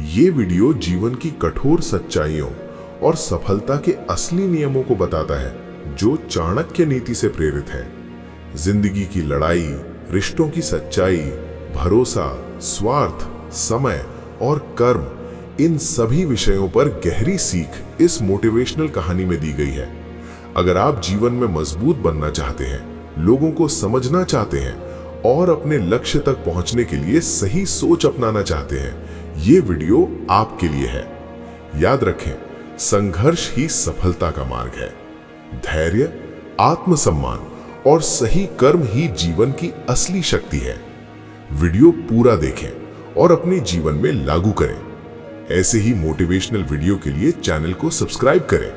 ये वीडियो जीवन की कठोर सच्चाइयों और सफलता के असली नियमों को बताता है जो चाणक्य नीति से प्रेरित है। जिंदगी की लड़ाई, रिश्तों की सच्चाई, भरोसा, स्वार्थ, समय और कर्म, इन सभी विषयों पर गहरी सीख इस मोटिवेशनल कहानी में दी गई है। अगर आप जीवन में मजबूत बनना चाहते हैं, लोगों को समझना चाहते हैं और अपने लक्ष्य तक पहुंचने के लिए सही सोच अपनाना चाहते हैं, ये वीडियो आपके लिए है। याद रखें, संघर्ष ही सफलता का मार्ग है। धैर्य, आत्मसम्मान और सही कर्म ही जीवन की असली शक्ति है। वीडियो पूरा देखें और अपने जीवन में लागू करें। ऐसे ही मोटिवेशनल वीडियो के लिए चैनल को सब्सक्राइब करें।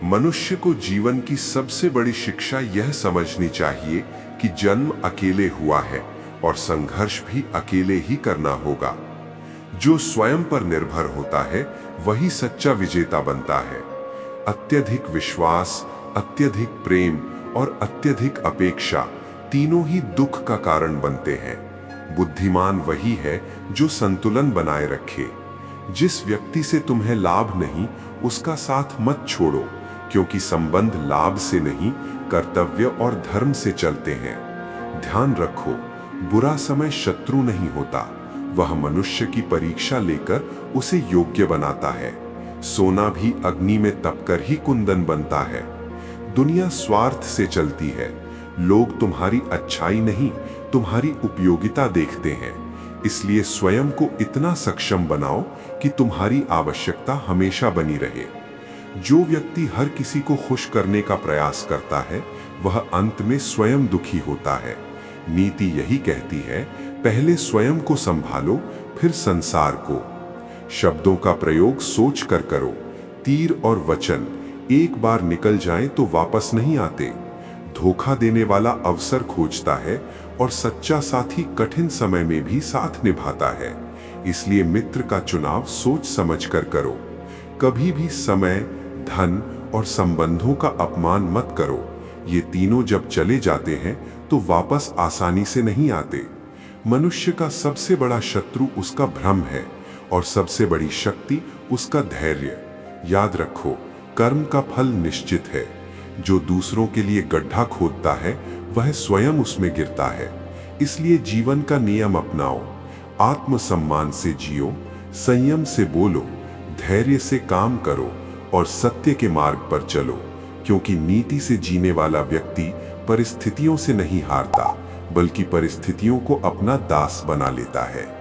मनुष्य को जीवन की सबसे बड़ी शिक्षा यह समझनी चाहिए कि जन्म अकेले हुआ है और संघर्ष भी अकेले ही करना होगा। जो स्वयं पर निर्भर होता है वही सच्चा विजेता बनता है। अत्यधिक विश्वास, अत्यधिक प्रेम और अत्यधिक अपेक्षा तीनों ही दुख का कारण बनते हैं। बुद्धिमान वही है जो संतुलन बनाए रखे। जिस व्यक्ति से तुम्हें लाभ नहीं, उसका साथ मत छोड़ो, क्योंकि संबंध लाभ से नहीं, कर्तव्य और धर्म से चलते हैं। ध्यान रखो, बुरा समय शत्रु नहीं होता, वह मनुष्य की परीक्षा लेकर उसे योग्य बनाता है। सोना भी अग्नि में तपकर ही कुंदन बनता है। दुनिया स्वार्थ से चलती है। लोग तुम्हारी अच्छाई नहीं, तुम्हारी उपयोगिता देखते हैं। इसलिए स्वयं को इतना सक्षम बनाओ कि तुम्हारी आवश्यकता हमेशा बनी रहे। जो व्यक्ति हर किसी को खुश करने का प्रयास करता है, वह अंत में स्वयं दुखी होता है। नीति यही कहती है, पहले स्वयं को संभालो, फिर संसार को। शब्दों का प्रयोग सोच कर करो। तीर और वचन एक बार निकल जाएं तो वापस नहीं आते। धोखा देने वाला अवसर खोजता है और सच्चा साथी कठिन समय में भी साथ निभाता है। इसलिए मित्र का चुनाव सोच समझ कर करो। कभी भी समय, धन और संबंधों का अपमान मत करो। ये तीनों जब चले जाते हैं तो वापस आसानी से नहीं आते। मनुष्य का सबसे बड़ा शत्रु उसका भ्रम है और सबसे बड़ी शक्ति उसका धैर्य। याद रखो, कर्म का फल निश्चित है। जो दूसरों के लिए गड्ढा खोदता है, वह स्वयं उसमें गिरता है। इसलिए जीवन का नियम अपनाओ। आत्मसम्मान से जियो, संयम से बोलो, धैर्य से काम करो और सत्य के मार्ग पर चलो, क्योंकि नीति से जीने वाला व्यक्ति परिस्थितियों से नहीं हारता, बल्कि परिस्थितियों को अपना दास बना लेता है।